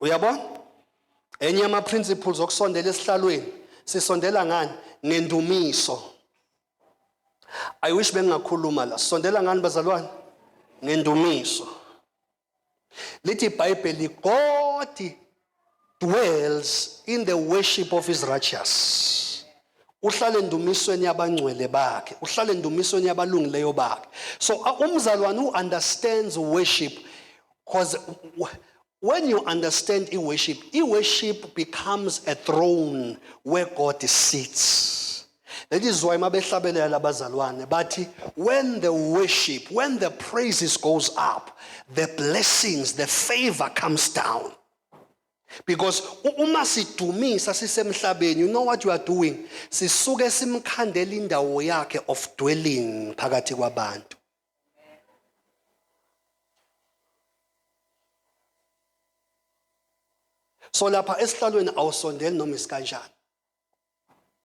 Uyabona? Enye yama principles okusondela esihlalweni, sisondela ngani? Ngendumiso. I wish bengingakhuluma la. Sisondela ngani bazalwane? Ngendumiso. Lithi iBhayibheli, God dwells in the worship of his righteous. Uhlala endumisweni yabangcwele bakhe, uhlala endumisweni yabalungileyo bakhe. So umzalwane who understands worship, because when you understand worship becomes a throne where God sits. That is why mabehlabelela abazalwane bathi when the praises goes up, the blessings, the favor comes down. Because uma sidumisa sisemhlabeni, you know what you are doing? Sisuke simkhandela indawo yakhe of dwelling phakathi kwabantu. So lapha esihlalweni awusondeli noma isikanjani.